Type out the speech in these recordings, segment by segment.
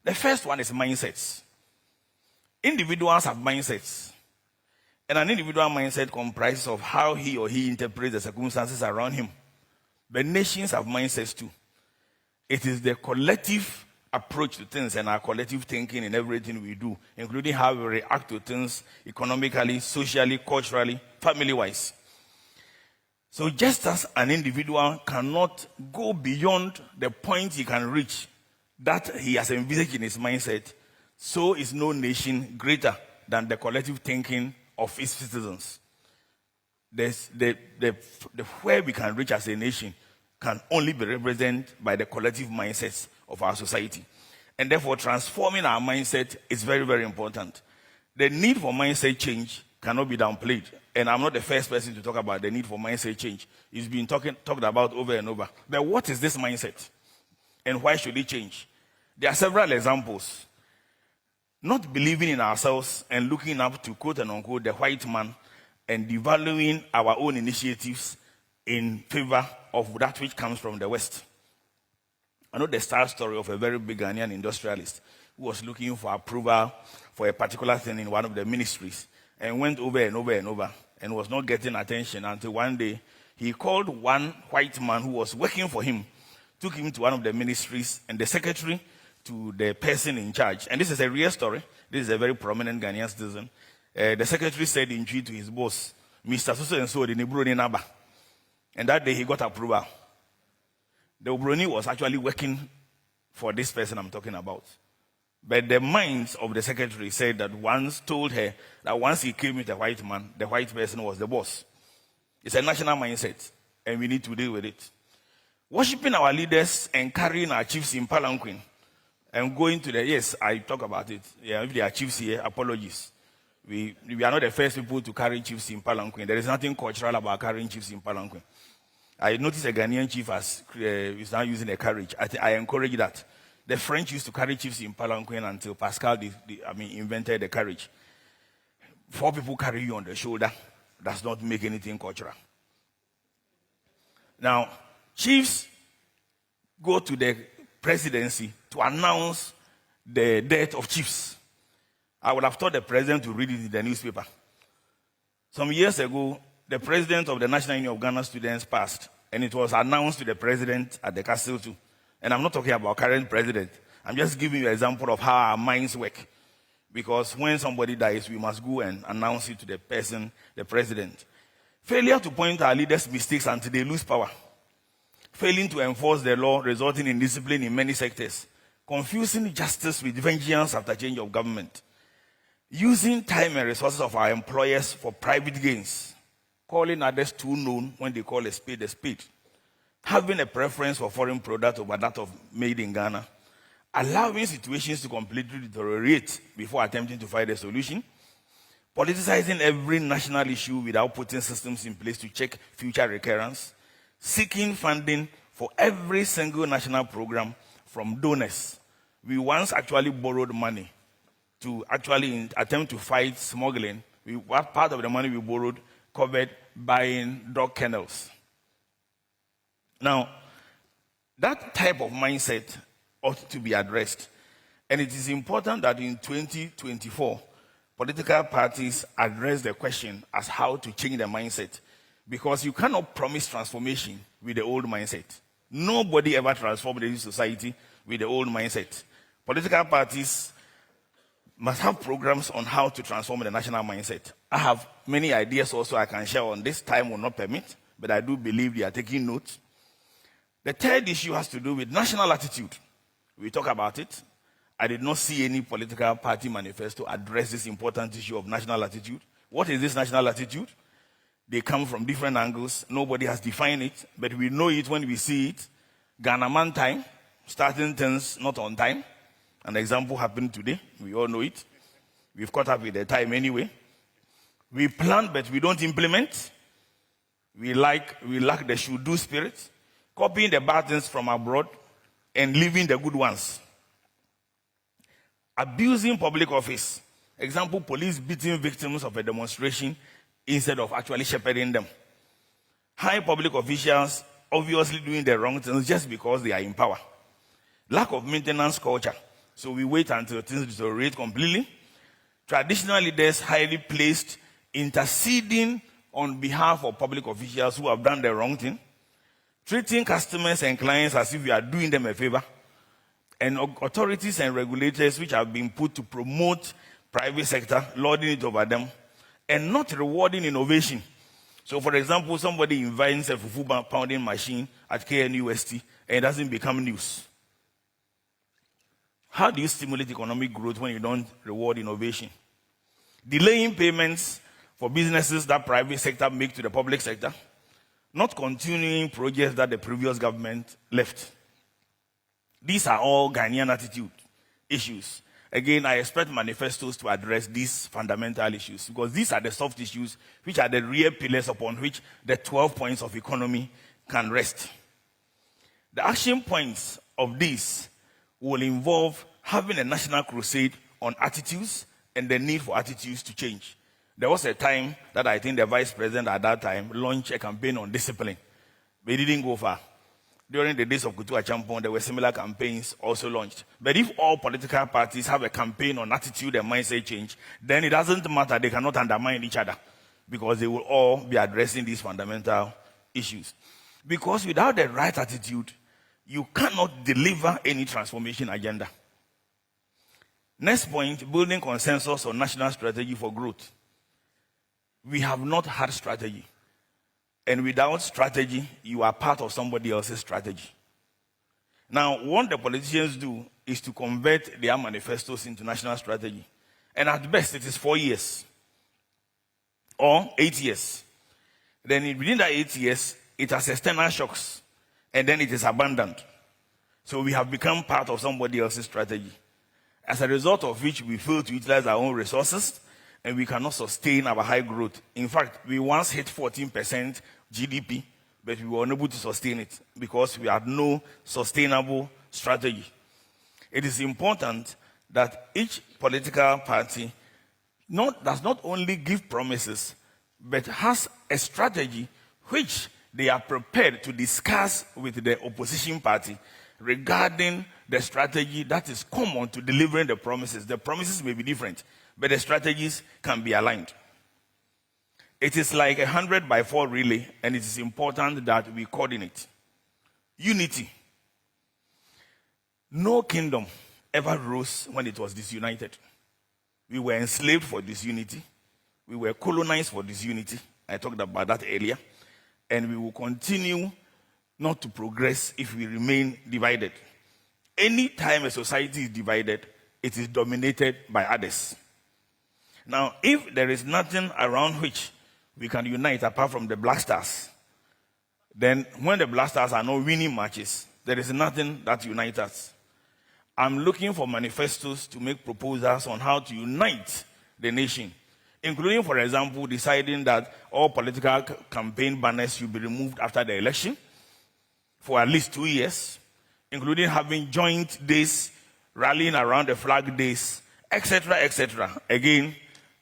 The first one is mindsets. Individuals have mindsets. And an individual mindset comprises of how he or he interprets the circumstances around him. But nations have mindsets too. It is the collective approach to things and our collective thinking in everything we do, including how we react to things economically, socially, culturally, family-wise. So just as an individual cannot go beyond the point he can reach that he has envisaged in his mindset, so is no nation greater than the collective thinking of its citizens. The where we can reach as a nation can only be represented by the collective mindsets of our society. And therefore, transforming our mindset is very, very important. The need for mindset change cannot be downplayed. And I'm not the first person to talk about the need for mindset change. It's been talked about over and over. But what is this mindset? And why should it change? There are several examples. Not believing in ourselves and looking up to, quote and unquote, the white man and devaluing our own initiatives in favor of that which comes from the West. I know the sad story of a very big Ghanaian industrialist who was looking for approval for a particular thing in one of the ministries and went over and over and over and was not getting attention until one day he called one white man who was working for him, took him to one of the ministries, and the secretary to the person in charge. And this is a real story. This is a very prominent Ghanaian citizen. The secretary said in tweet to his boss, Mr. So-and-so, the Nebroni Naba. And that day he got approval. The Obroni was actually working for this person I'm talking about. But the minds of the secretary said that once told her that once he came with a white man, the white person was the boss. It's a national mindset, and we need to deal with it. Worshipping our leaders and carrying our chiefs in palanquin and going to the, yes, I talk about it. Yeah, if there are chiefs here, apologies. We are not the first people to carry chiefs in palanquin. There is nothing cultural about carrying chiefs in palanquin. I noticed a Ghanaian chief is now using a carriage. I encourage that. The French used to carry chiefs in palanquin until Pascal invented the carriage. 4 people carry you on the shoulder does not make anything cultural. Now, chiefs go to the presidency to announce the death of chiefs. I would have thought the president to read it in the newspaper. Some years ago, the president of the National Union of Ghana Students passed, and it was announced to the president at the castle too. And I'm not talking about current president. I'm just giving you an example of how our minds work. Because when somebody dies, we must go and announce it to the person, the president. Failure to point our leaders' mistakes until they lose power. Failing to enforce the law, resulting in discipline in many sectors. Confusing justice with vengeance after change of government. Using time and resources of our employers for private gains. Calling others too known when they call a spade a spade. Having a preference for foreign product over that of made in Ghana. Allowing situations to completely deteriorate before attempting to find a solution. Politicizing every national issue without putting systems in place to check future recurrence. Seeking funding for every single national program from donors. We once actually borrowed money to actually attempt to fight smuggling. Part of the money we borrowed covered buying drug kennels. Now, that type of mindset ought to be addressed. And it is important that in 2024, political parties address the question as how to change the mindset. Because you cannot promise transformation with the old mindset. Nobody ever transformed the society with the old mindset. Political parties must have programs on how to transform the national mindset. I have many ideas also I can share on this. Time will not permit, but I do believe they are taking notes. The third issue has to do with national attitude. We talk about it. I did not see any political party manifesto address this important issue of national attitude. What is this national attitude? They come from different angles. Nobody has defined it, but we know it when we see it. Ghana man time, starting things not on time. An example happened today. We all know it. We've caught up with the time anyway. We plan, but we don't implement. We lack the should-do spirit. Copying the bad things from abroad and leaving the good ones. Abusing public office. Example, police beating victims of a demonstration instead of actually shepherding them. High public officials obviously doing the wrong things just because they are in power. Lack of maintenance culture. So we wait until things deteriorate completely. Traditional leaders highly placed interceding on behalf of public officials who have done the wrong thing, treating customers and clients as if we are doing them a favor, and authorities and regulators which have been put to promote private sector, lording it over them, and not rewarding innovation. So, for example, somebody invents a fufu pounding machine at KNUST and it doesn't become news. How do you stimulate economic growth when you don't reward innovation? Delaying payments for businesses that private sector make to the public sector, not continuing projects that the previous government left. These are all Ghanaian attitude issues. Again, I expect manifestos to address these fundamental issues because these are the soft issues which are the real pillars upon which the 12 points of economy can rest. The action points of these will involve having a national crusade on attitudes and the need for attitudes to change. There was a time that I think the vice president at that time launched a campaign on discipline, but it didn't go far. During the days of Kutu Achampon, there were similar campaigns also launched. But if all political parties have a campaign on attitude and mindset change, then it doesn't matter. They cannot undermine each other because they will all be addressing these fundamental issues. Because without the right attitude, you cannot deliver any transformation agenda. Next point, building consensus on national strategy for growth. We have not had strategy. And without strategy, you are part of somebody else's strategy. Now, what the politicians do is to convert their manifestos into national strategy. And at best, it is 4 years or 8 years. Then within that 8 years, it has external shocks. And then it is abandoned. So we have become part of somebody else's strategy. As a result of which, we fail to utilize our own resources and we cannot sustain our high growth. In fact, we once hit 14% GDP, but we were unable to sustain it because we had no sustainable strategy. It is important that each political party does not only give promises, but has a strategy which they are prepared to discuss with the opposition party regarding the strategy that is common to delivering the promises. The promises may be different, but the strategies can be aligned. It is like a 100-by-4 relay, and it is important that we coordinate. Unity. No kingdom ever rose when it was disunited. We were enslaved for disunity. We were colonized for disunity. I talked about that earlier. And we will continue not to progress if we remain divided. Any time a society is divided, it is dominated by others. Now, if there is nothing around which we can unite apart from the Black Stars, then when the Black Stars are not winning matches, there is nothing that unites us. I'm looking for manifestos to make proposals on how to unite the nation, including, for example, deciding that all political campaign banners should be removed after the election for at least 2 years, including having joint days, rallying around the flag days, etc., etc. Again,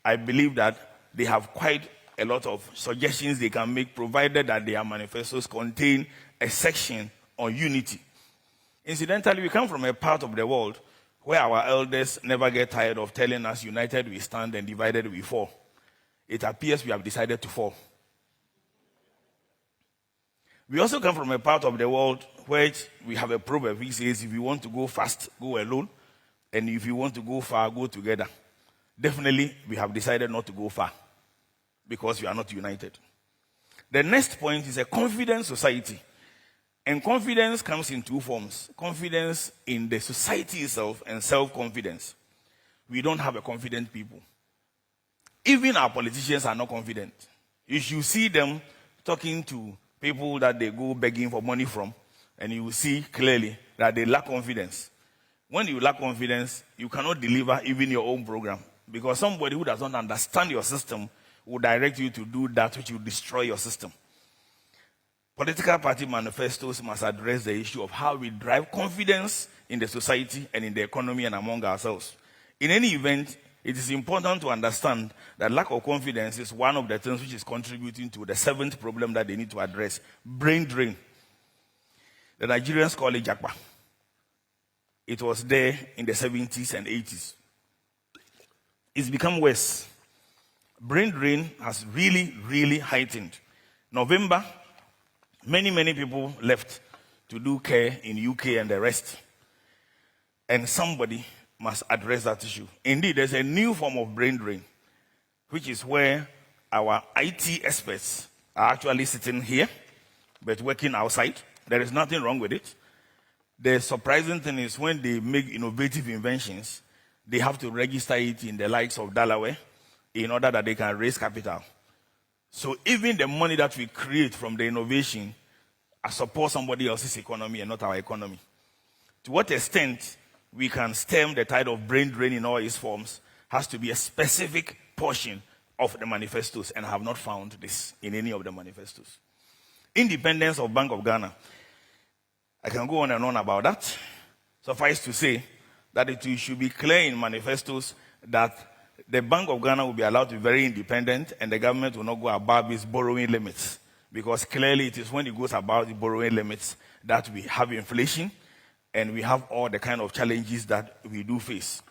I believe that they have quite a lot of suggestions they can make, provided that their manifestos contain a section on unity. Incidentally, we come from a part of the world where our elders never get tired of telling us, united we stand and divided we fall. It appears we have decided to fall. We also come from a part of the world where we have a proverb which says, if you want to go fast, go alone. And if you want to go far, go together. Definitely, we have decided not to go far because we are not united. The next point is a confident society. And confidence comes in two forms. Confidence in the society itself and self-confidence. We don't have a confident people. Even our politicians are not confident. You should see them talking to people that they go begging for money from, and you will see clearly that they lack confidence. When you lack confidence, you cannot deliver even your own program, because somebody who does not understand your system will direct you to do that which will destroy your system. Political party manifestos must address the issue of how we drive confidence in the society and in the economy and among ourselves. In any event, it is important to understand that lack of confidence is one of the things which is contributing to the seventh problem that they need to address, brain drain. The Nigerians call it Japa. It was there in the 70s and 80s. It's become worse. Brain drain has really, really heightened. November, many people left to do care in UK and the rest. And somebody must address that issue. Indeed, there's a new form of brain drain, which is where our IT experts are actually sitting here, but working outside. There is nothing wrong with it. The surprising thing is when they make innovative inventions, they have to register it in the likes of Delaware in order that they can raise capital. So even the money that we create from the innovation supports somebody else's economy and not our economy. To what extent we can stem the tide of brain drain in all its forms has to be a specific portion of the manifestos, and I have not found this in any of the manifestos. Independence of Bank of Ghana. I can go on and on about that. Suffice to say that it should be clear in manifestos that the Bank of Ghana will be allowed to be very independent and the government will not go above its borrowing limits. Because clearly it is when it goes above the borrowing limits that we have inflation and we have all the kind of challenges that we do face.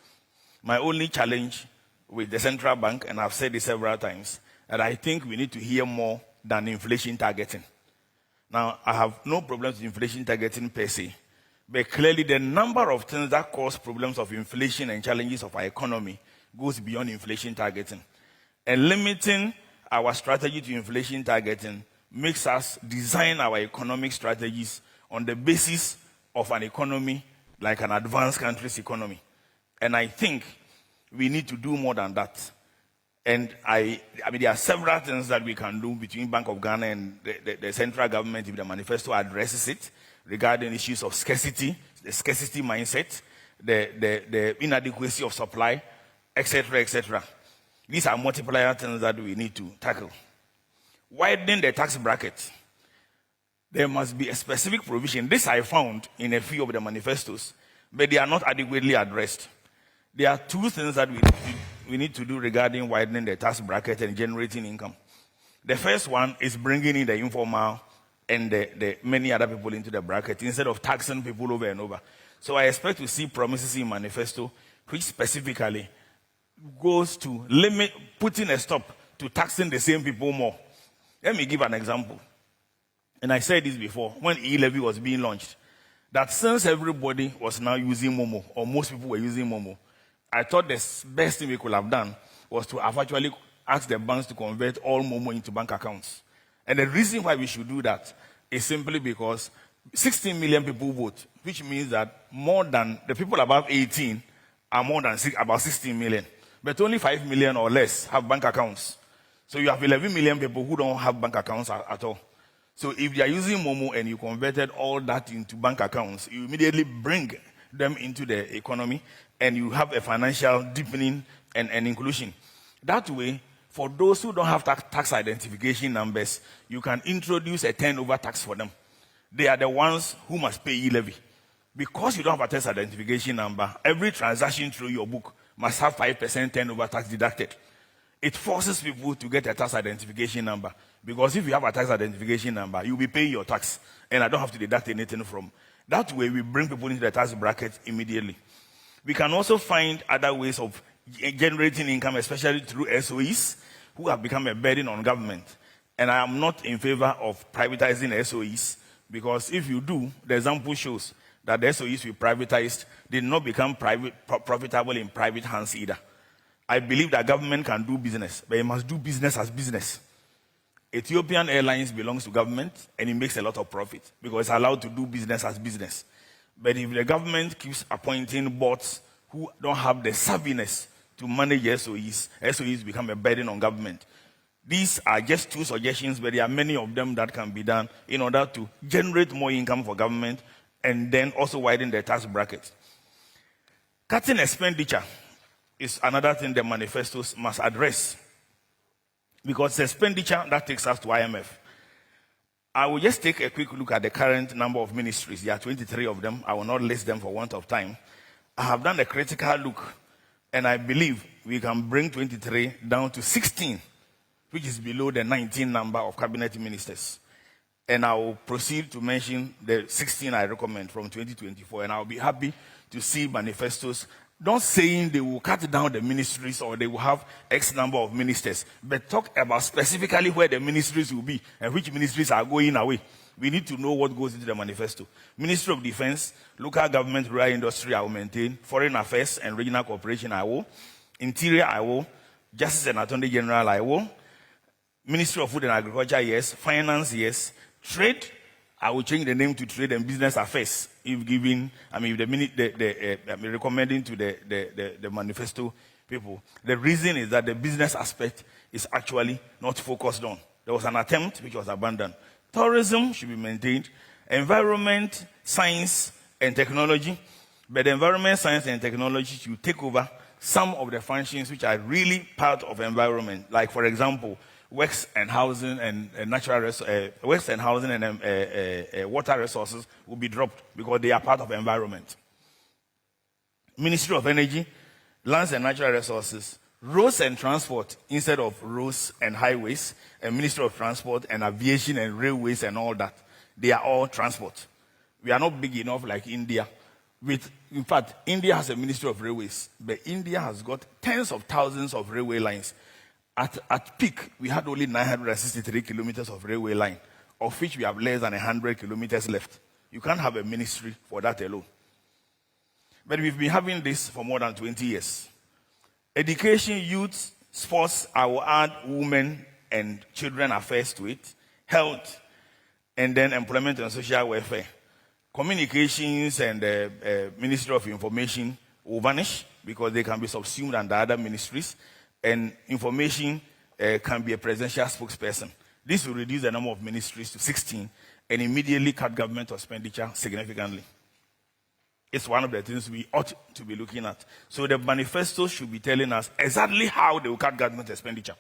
My only challenge with the central bank, and I've said this several times, that I think we need to hear more than inflation targeting. Now, I have no problems with inflation targeting per se, but clearly the number of things that cause problems of inflation and challenges of our economy goes beyond inflation targeting. And limiting our strategy to inflation targeting makes us design our economic strategies on the basis of an economy like an advanced country's economy. And I think we need to do more than that. And I mean, there are several things that we can do between Bank of Ghana and the central government if the manifesto addresses it regarding issues of scarcity, the scarcity mindset, the inadequacy of supply, etc., etc. These are multiplier things that we need to tackle. Widening the tax bracket. There must be a specific provision. This I found in a few of the manifestos, but they are not adequately addressed. There are two things that we need to do regarding widening the tax bracket and generating income. The first one is bringing in the informal and the many other people into the bracket instead of taxing people over and over. So I expect to see promises in manifesto which specifically goes to limit, putting a stop to taxing the same people more. Let me give an example. And I said this before, when e-levy was being launched, that since everybody was now using Momo, or most people were using Momo, I thought the best thing we could have done was to have actually asked the banks to convert all Momo into bank accounts. And the reason why we should do that is simply because 16 million people vote, which means that more than the people above 18 are more than about 16 million. But only 5 million or less have bank accounts. So you have 11 million people who don't have bank accounts at all. So if they are using Momo and you converted all that into bank accounts, you immediately bring them into the economy and you have a financial deepening and inclusion. That way, for those who don't have tax identification numbers, you can introduce a turnover tax for them. They are the ones who must pay e-levy. Because you don't have a tax identification number, every transaction through your book must have 5% turnover tax deducted. It forces people to get a tax identification number. Because if you have a tax identification number, you'll be paying your tax. And I don't have to deduct anything from. That way, we bring people into the tax bracket immediately. We can also find other ways of generating income, especially through SOEs, who have become a burden on government. And I am not in favor of privatizing SOEs, because if you do, the example shows that the SOEs we privatized did not become profitable in private hands either. I believe that government can do business, but it must do business as business. Ethiopian Airlines belongs to government, and it makes a lot of profit because it's allowed to do business as business. But if the government keeps appointing bots who don't have the savviness to manage SOEs, SOEs become a burden on government. These are just two suggestions, but there are many of them that can be done in order to generate more income for government and then also widen the tax bracket. Cutting expenditure is another thing the manifestos must address, because it's expenditure that takes us to IMF. I will just take a quick look at the current number of ministries. There are 23 of them. I will not list them for want of time. I have done a critical look, and I believe we can bring 23 down to 16, which is below the 19 number of cabinet ministers. and I will proceed to mention the 16 I recommend from 2024, and I'll be happy to see manifestos not saying they will cut down the ministries or they will have X number of ministers, but talk about specifically where the ministries will be and which ministries are going away. We need to know what goes into the manifesto. Ministry of Defense, local government, rural industry, I will maintain. Foreign Affairs and Regional Cooperation, I will. Interior, I will. Justice and Attorney General, I will. Ministry of Food and Agriculture, yes. Finance, yes. Trade, I will change the name to Trade and Business Affairs. If given, if recommending to the manifesto people. The reason is that the business aspect is actually not focused on. There was an attempt which was abandoned. Tourism should be maintained. Environment, science, and technology. But the environment, science, and technology should take over some of the functions which are really part of environment. Like, for example, works and housing and works and housing and water resources will be dropped because they are part of environment. Ministry of Energy, Lands and Natural Resources, Roads and Transport instead of roads and highways, and Ministry of Transport and Aviation and Railways and all that. They are all transport. We are not big enough like India. In fact, India has a Ministry of Railways, but India has got tens of thousands of railway lines. At peak, we had only 963 kilometers of railway line, of which we have less than 100 kilometers left. You can't have a ministry for that alone. But we've been having this for more than 20 years. Education, youth, sports, I will add women and children affairs to it. Health, and then employment and social welfare. Communications and Ministry of Information will vanish because they can be subsumed under other ministries. And information can be a presidential spokesperson. This will reduce the number of ministries to 16 and immediately cut government expenditure significantly. It's one of the things we ought to be looking at. So the manifesto should be telling us exactly how they will cut government expenditure.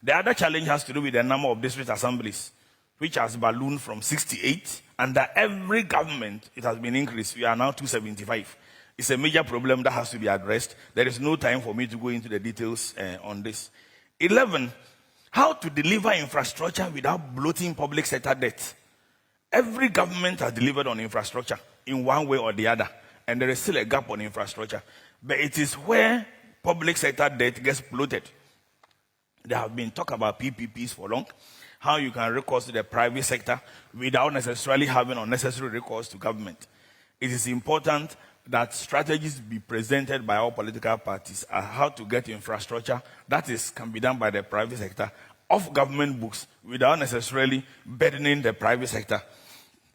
The other challenge has to do with the number of district assemblies, which has ballooned from 68. Under every government, it has been increased. We are now 275. It's a major problem that has to be addressed. There is no time for me to go into the details on this. 11, how to deliver infrastructure without bloating public sector debt. Every government has delivered on infrastructure in one way or the other, and there is still a gap on infrastructure. But it is where public sector debt gets bloated. There have been talk about PPPs for long, how you can recourse to the private sector without necessarily having unnecessary recourse to government. It is important that strategies be presented by all political parties on how to get infrastructure that can be done by the private sector off government books without necessarily burdening the private sector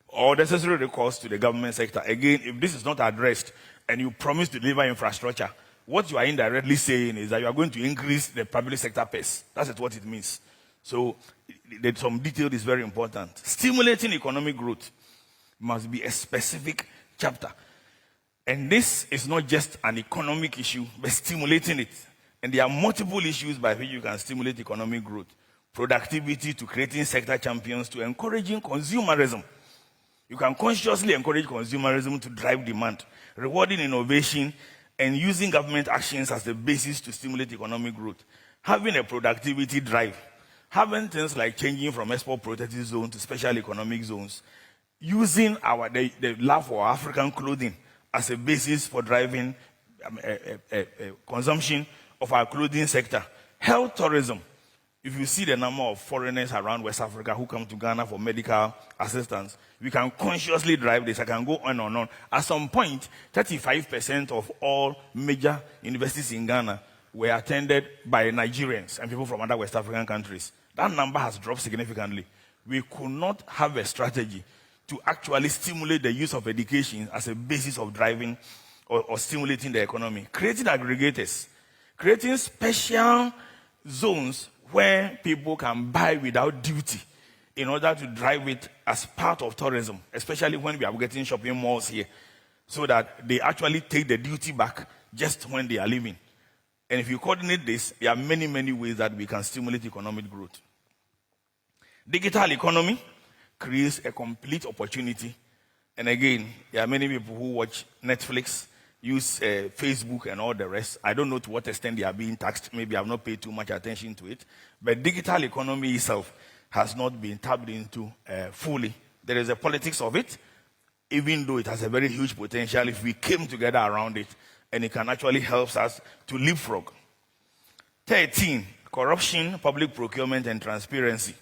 or necessary recourse to the government sector. Again, if this is not addressed and you promise to deliver infrastructure, what you are indirectly saying is that you are going to increase the public sector pace. That's what it means. So some detail is very important. Stimulating economic growth must be a specific chapter. And this is not just an economic issue, but stimulating it. And there are multiple issues by which you can stimulate economic growth. Productivity to creating sector champions to encouraging consumerism. You can consciously encourage consumerism to drive demand, rewarding innovation, and using government actions as the basis to stimulate economic growth. Having a productivity drive. Having things like changing from export protected zone to special economic zones. Using the love for African clothing as a basis for driving consumption of our clothing sector. Health tourism. If you see the number of foreigners around West Africa who come to Ghana for medical assistance, we can consciously drive this. I can go on and on. At some point, 35% of all major universities in Ghana were attended by Nigerians and people from other West African countries. That number has dropped significantly. We could not have a strategy to actually stimulate the use of education as a basis of driving or stimulating the economy. Creating aggregators. Creating special zones where people can buy without duty in order to drive it as part of tourism, especially when we are getting shopping malls here, so that they actually take the duty back just when they are leaving. And if you coordinate this, there are many, many ways that we can stimulate economic growth. Digital economy creates a complete opportunity. And again, there are many people who watch Netflix, use Facebook and all the rest. I don't know to what extent they are being taxed. Maybe I've not paid too much attention to it. But digital economy itself has not been tapped into fully. There is a politics of it, even though it has a very huge potential if we came together around it, and it can actually help us to leapfrog. 13, corruption, public procurement, and transparency.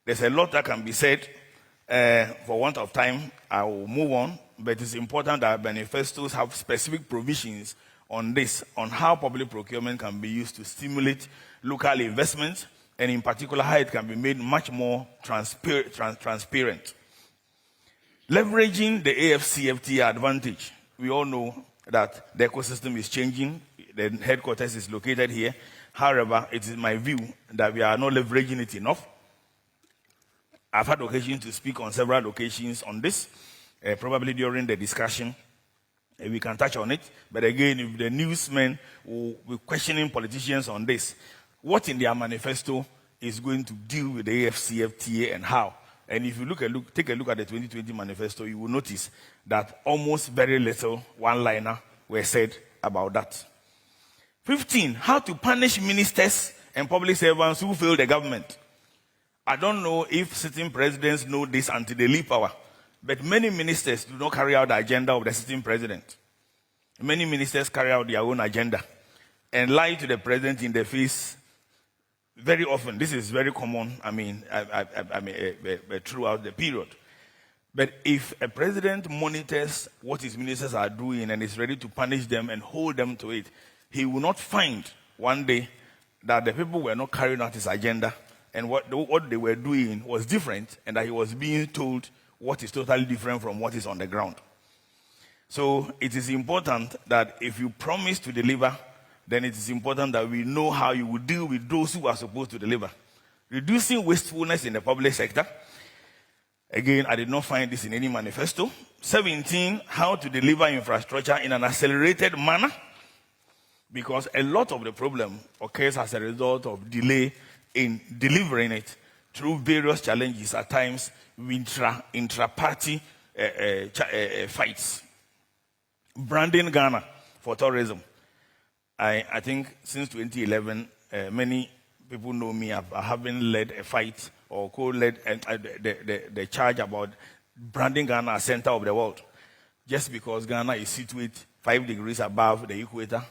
There's a lot that can be said. For want of time, I will move on, but it's important that manifestos have specific provisions on this, on how public procurement can be used to stimulate local investments, and in particular, how it can be made much more transparent. Leveraging the AFCFTA advantage. We all know that the ecosystem is changing. The headquarters is located here. However, it is my view that we are not leveraging it enough. I've had occasion to speak on several occasions on this, probably during the discussion. We can touch on it. But again, if the newsmen will be questioning politicians on this, what in their manifesto is going to deal with the AFCFTA and how? And if you take a look at the 2020 manifesto, you will notice that almost very little one-liner were said about that. 15, how to punish ministers and public servants who fail the government. I don't know if sitting presidents know this until they leave power, but many ministers do not carry out the agenda of the sitting president. Many ministers carry out their own agenda and lie to the president in the face very often. This is very common, throughout the period. But if a president monitors what his ministers are doing and is ready to punish them and hold them to it, he will not find one day that the people were not carrying out his agenda and what they were doing was different, and that he was being told what is totally different from what is on the ground. So it is important that if you promise to deliver, then it is important that we know how you will deal with those who are supposed to deliver. Reducing wastefulness in the public sector. Again, I did not find this in any manifesto. 17, how to deliver infrastructure in an accelerated manner. Because a lot of the problem occurs as a result of delay in delivering it through various challenges, at times intra-party fights. Branding Ghana for tourism. I think since 2011, many people know me as having led a fight or co-led the charge about branding Ghana as center of the world. Just because Ghana is situated 5 degrees above the equator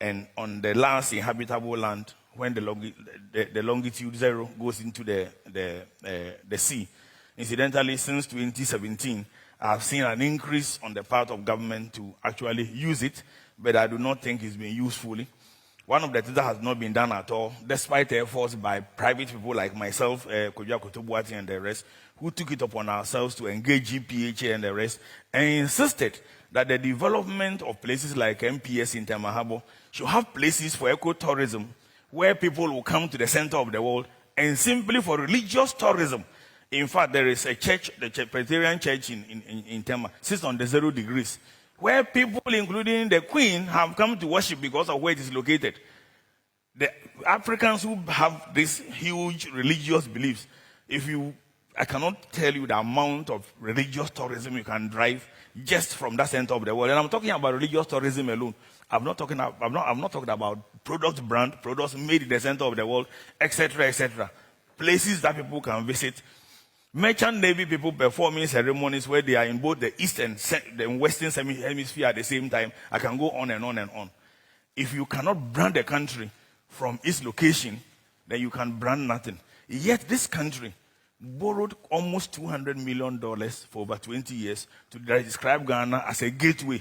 and on the last inhabitable land when the longitude 0 goes into the sea. Incidentally, since 2017, I have seen an increase on the part of government to actually use it, but I do not think it's been used fully. One of the things that has not been done at all, despite efforts by private people like myself, Kojua Kotobuati and the rest, who took it upon ourselves to engage GPHA and the rest, and insisted that the development of places like MPS in Temahabo should have places for ecotourism, where people will come to the center of the world, and simply for religious tourism. In fact, there is a church, the Presbyterian church in Tema, sits on the 0 degrees, where people, including the Queen, have come to worship because of where it is located. The Africans who have these huge religious beliefs, I cannot tell you the amount of religious tourism you can drive just from that center of the world. And I'm talking about religious tourism alone. I'm not talking about products made in the center of the world, etc., etc. Places that people can visit. Merchant Navy people performing ceremonies where they are in both the East and the Western hemisphere at the same time. I can go on and on and on. If you cannot brand a country from its location, then you can brand nothing. Yet this country borrowed almost $200 million for over 20 years to describe Ghana as a gateway.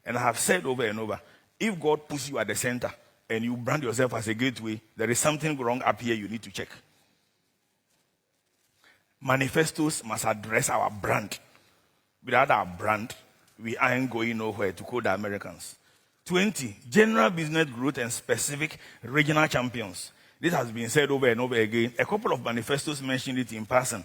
And I have said over and over, if God puts you at the center and you brand yourself as a gateway, there is something wrong up here you need to check. Manifestos must address our brand. Without our brand, we aren't going nowhere, to quote the Americans. 20, general business growth and specific regional champions. This has been said over and over again. A couple of manifestos mentioned it in person.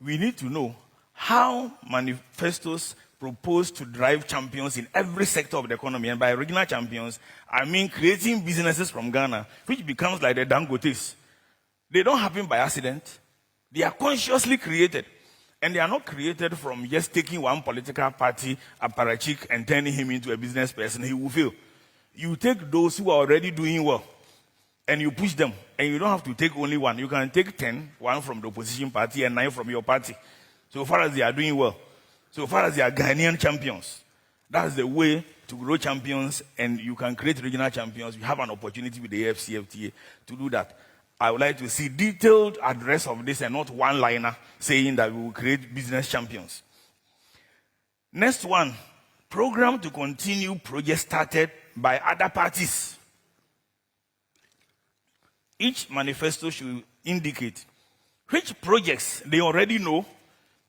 We need to know how manifestos propose to drive champions in every sector of the economy. And by regional champions, I mean creating businesses from Ghana, which becomes like the Dangotes. They don't happen by accident. They are consciously created. And they are not created from just taking one political party, apparatchik, and turning him into a business person. He will fail. You take those who are already doing well, and you push them, and you don't have to take only one. You can take 10, one from the opposition party and 9 from your party. So far as they are doing well, so far as they are Ghanaian champions, that's the way to grow champions, and you can create regional champions. You have an opportunity with the AFCFTA to do that. I would like to see detailed address of this and not one-liner saying that we will create business champions. Next one, program to continue projects started by other parties. Each manifesto should indicate which projects they already know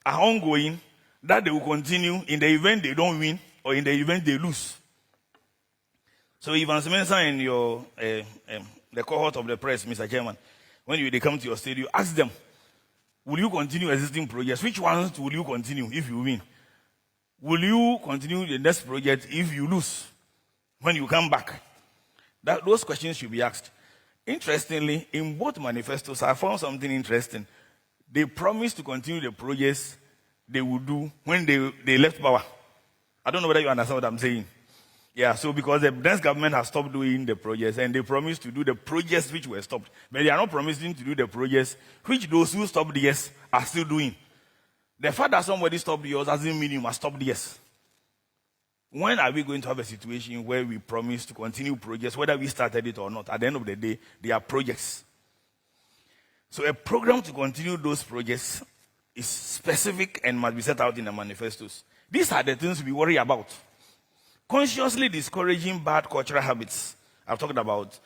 are ongoing, that they will continue in the event they don't win or in the event they lose. So Evans Mensah and your the cohort of the press, Mr. Chairman, when they come to your studio, ask them, will you continue existing projects? Which ones will you continue if you win? Will you continue the next project if you lose when you come back? Those questions should be asked. Interestingly, in both manifestos, I found something interesting. They promised to continue the projects they would do when they left power. I don't know whether you understand what I'm saying. Yeah, so because the next government has stopped doing the projects, and they promised to do the projects which were stopped. But they are not promising to do the projects which those who stopped the yes are still doing. The fact that somebody stopped yours doesn't mean you must stop the yes. When are we going to have a situation where we promise to continue projects, whether we started it or not? At the end of the day, they are projects. So a program to continue those projects is specific and must be set out in the manifestos. These are the things we worry about. Consciously discouraging bad cultural habits. I've talked about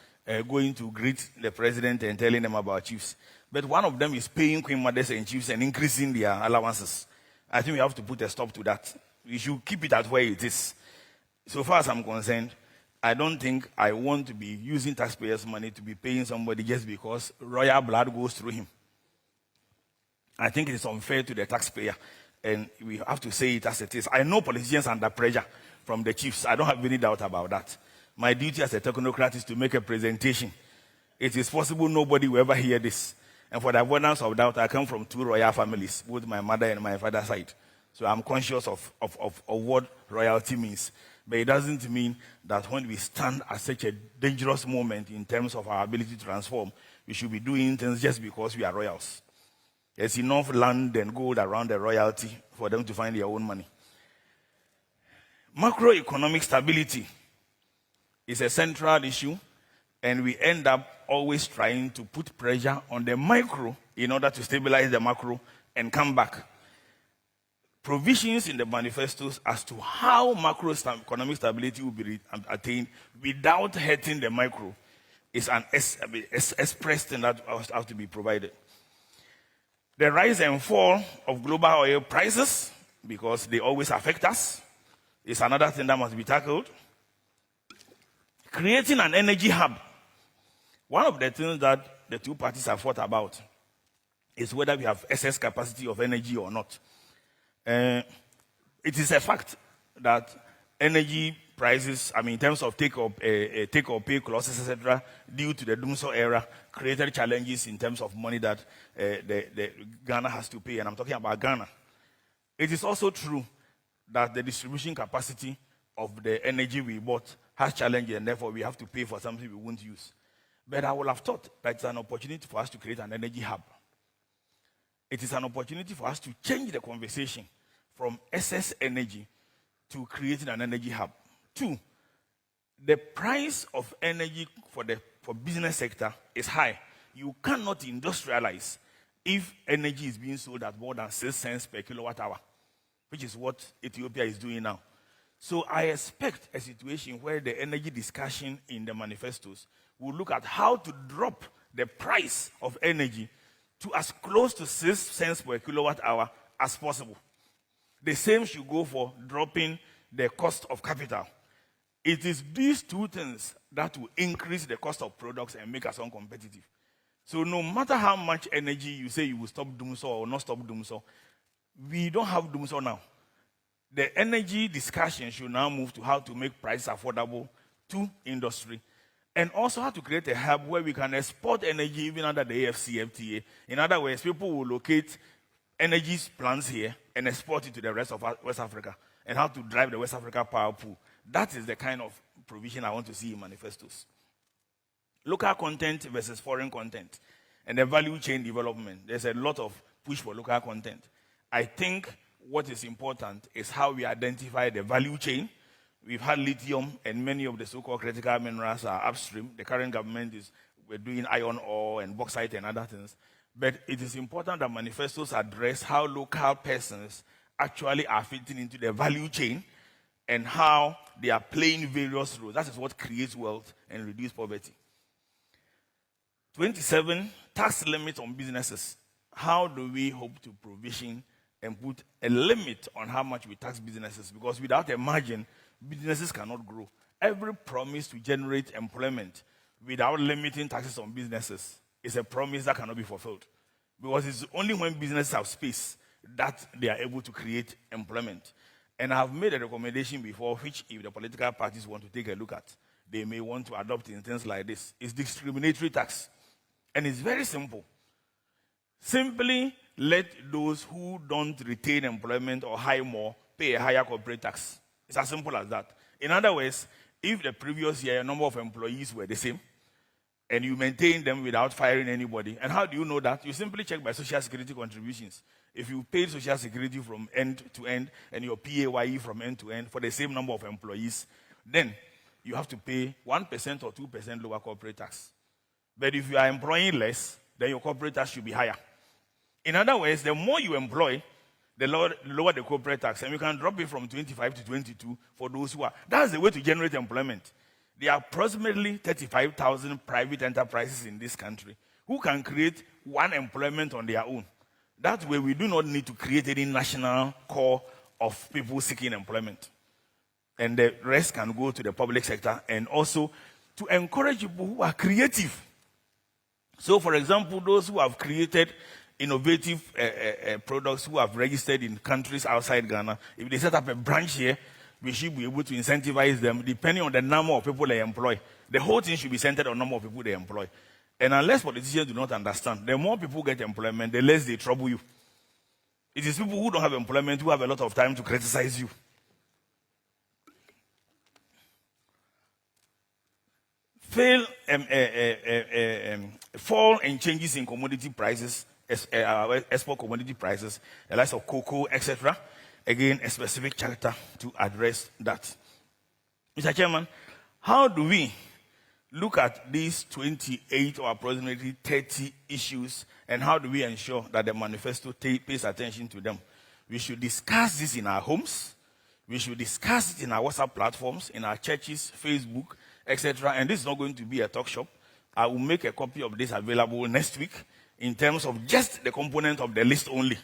going to greet the president and telling them about chiefs. But one of them is paying queen mothers and chiefs and increasing their allowances. I think we have to put a stop to that. We should keep it at where it is. So far as I'm concerned, I don't think I want to be using taxpayers' money to be paying somebody just because royal blood goes through him. I think it is unfair to the taxpayer, and we have to say it as it is. I know politicians under pressure from the chiefs. I don't have any doubt about that. My duty as a technocrat is to make a presentation. It is possible nobody will ever hear this. And for the avoidance of doubt, I come from 2 royal families, both my mother and my father's side. So I'm conscious of what royalty means. But it doesn't mean that when we stand at such a dangerous moment in terms of our ability to transform, we should be doing things just because we are royals. There's enough land and gold around the royalty for them to find their own money. Macroeconomic stability is a central issue, and we end up always trying to put pressure on the micro in order to stabilize the macro and come back. Provisions in the manifestos as to how macroeconomic stability will be attained without hurting the micro is an expressed thing that has to be provided. The rise and fall of global oil prices, because they always affect us, is another thing that must be tackled. Creating an energy hub. One of the things that the 2 parties have fought about is whether we have excess capacity of energy or not. It is a fact that energy prices, in terms of take or pay clauses, etc., due to the Dumso era, created challenges in terms of money that the Ghana has to pay, and I'm talking about Ghana. It is also true that the distribution capacity of the energy we bought has challenges, and therefore we have to pay for something we won't use. But I would have thought that it's an opportunity for us to create an energy hub. It is an opportunity for us to change the conversation from excess energy to creating an energy hub. 2, the price of energy for business sector is high. You cannot industrialize if energy is being sold at more than 6 cents per kilowatt hour, which is what Ethiopia is doing now. So I expect a situation where the energy discussion in the manifestos will look at how to drop the price of energy to as close to 6 cents per kilowatt hour as possible. The same should go for dropping the cost of capital. It is these 2 things that will increase the cost of products and make us uncompetitive. So no matter how much energy you say you will stop Dumso or not stop Dumso, we don't have Dumso now. The energy discussion should now move to how to make prices affordable to industry, and also how to create a hub where we can export energy even under the AFCFTA. In other words, people will locate energy plants here and export it to the rest of West Africa, and how to drive the West Africa power pool. That is the kind of provision I want to see in manifestos. Local content versus foreign content. And the value chain development. There's a lot of push for local content. I think what is important is how we identify the value chain. We've had lithium and many of the so-called critical minerals are upstream. The current government we're doing iron ore and bauxite and other things. But it is important that manifestos address how local persons actually are fitting into the value chain and how they are playing various roles. That is what creates wealth and reduces poverty. 27, tax limits on businesses. How do we hope to provision and put a limit on how much we tax businesses? Because without a margin, businesses cannot grow. Every promise to generate employment without limiting taxes on businesses is a promise that cannot be fulfilled. Because it's only when businesses have space that they are able to create employment. And I have made a recommendation before, which if the political parties want to take a look at, they may want to adopt in things like this. It's discriminatory tax. And it's very simple. Simply let those who don't retain employment or hire more pay a higher corporate tax. It's as simple as that. In other words, if the previous year number of employees were the same, and you maintain them without firing anybody, and how do you know that? You simply check by social security contributions. If you paid social security from end to end and your PAYE from end to end for the same number of employees, then you have to pay 1% or 2% lower corporate tax. But if you are employing less, then your corporate tax should be higher. In other words, the more you employ, the lower the corporate tax. And you can drop it from 25 to 22 for those who are. That's the way to generate employment. There are approximately 35,000 private enterprises in this country who can create one employment on their own. That way, we do not need to create any national core of people seeking employment. And the rest can go to the public sector and also to encourage people who are creative. So, for example, those who have created innovative products who have registered in countries outside Ghana, if they set up a branch here, we should be able to incentivize them depending on the number of people they employ. The whole thing should be centered on the number of people they employ. And unless politicians do not understand, the more people get employment, the less they trouble you. It is people who don't have employment who have a lot of time to criticize you. Fall and changes in commodity prices, export commodity prices, the likes of cocoa, etc. Again, a specific chapter to address that. Mr. Chairman, how do we look at these 28 or approximately 30 issues, and how do we ensure that the manifesto pays attention to them? We should discuss this in our homes. We should discuss it in our WhatsApp platforms, in our churches, Facebook, etc. And this is not going to be a talk shop. I will make a copy of this available next week in terms of just the component of the list only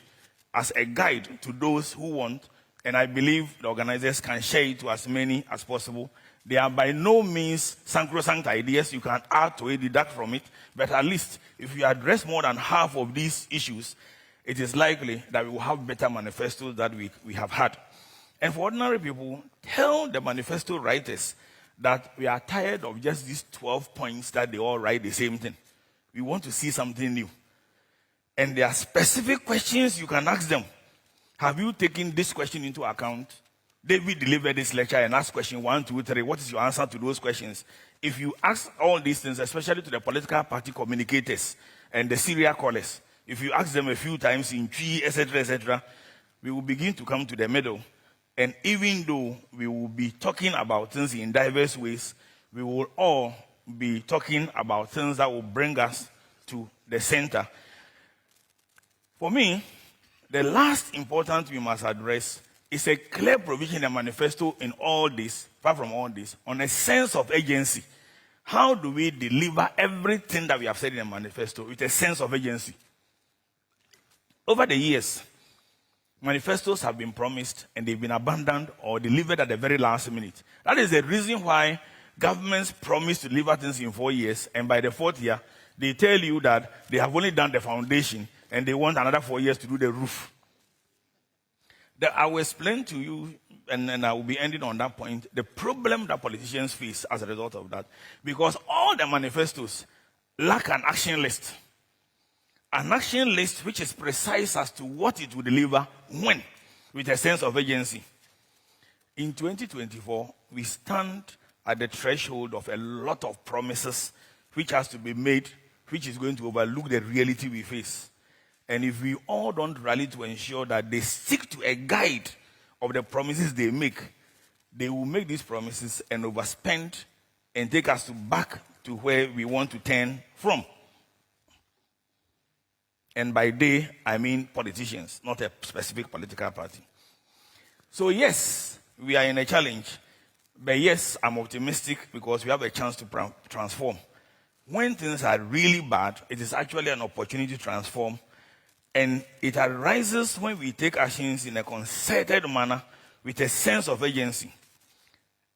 as a guide to those who want, and I believe the organizers can share it to as many as possible. They are by no means sacrosanct ideas. You can add to it, deduct from it, but at least if you address more than half of these issues, it is likely that we will have better manifestos that we have had. And for ordinary people, tell the manifesto writers that we are tired of just these 12 points that they all write the same thing. We want to see something new. And there are specific questions you can ask them. Have you taken this question into account? David delivered this lecture and asked question 1, 2, 3. What is your answer to those questions? If you ask all these things, especially to the political party communicators and the serial callers, if you ask them a few times in tree, etc., we will begin to come to the middle. And even though we will be talking about things in diverse ways, we will all be talking about things that will bring us to the center. For me, the last important we must address is a clear provision in the manifesto in all this, apart from all this, on a sense of agency. How do we deliver everything that we have said in the manifesto with a sense of agency? Over the years, manifestos have been promised and they've been abandoned or delivered at the very last minute. That is the reason why governments promise to deliver things in 4 years, and by the 4th year, they tell you that they have only done the foundation and they want another 4 years to do the roof. I will explain to you, and I will be ending on that point, the problem that politicians face as a result of that. Because all the manifestos lack an action list. An action list which is precise as to what it will deliver when, with a sense of agency. In 2024, we stand at the threshold of a lot of promises which has to be made, which is going to overlook the reality we face. And if we all don't rally to ensure that they stick to a guide of the promises they make, they will make these promises and overspend and take us back to where we want to turn from. And by they, I mean politicians, not a specific political party. So yes, we are in a challenge. But yes, I'm optimistic because we have a chance to transform. When things are really bad, it is actually an opportunity to transform. And it arises when we take actions in a concerted manner with a sense of urgency.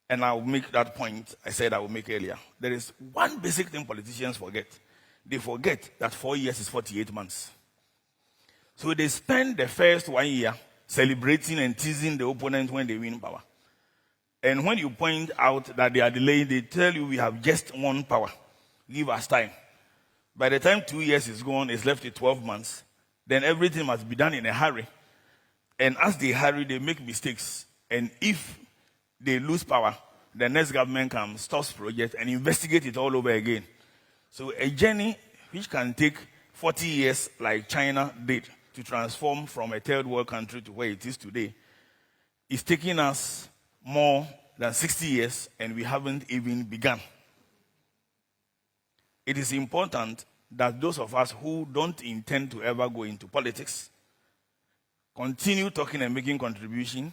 And I'll make that point I said I will make earlier. There is one basic thing politicians forget. They forget that 4 years is 48 months. So they spend the first 1 year celebrating and teasing the opponent when they win power. And when you point out that they are delayed, they tell you we have just won power. Give us time. By the time 2 years is gone, it's left with 12 months. Then everything must be done in a hurry. And as they hurry, they make mistakes. And if they lose power, the next government comes, stops project, and investigate it all over again. So a journey which can take 40 years, like China did, to transform from a third world country to where it is today, is taking us more than 60 years, and we haven't even begun. It is important that those of us who don't intend to ever go into politics continue talking and making contribution,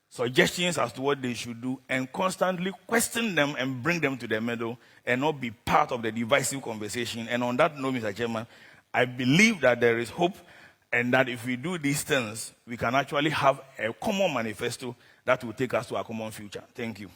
suggestions as to what they should do, and constantly question them and bring them to the middle and not be part of the divisive conversation. And on that note, Mr. Chairman, I believe that there is hope and that if we do these things, we can actually have a common manifesto that will take us to a common future. Thank you.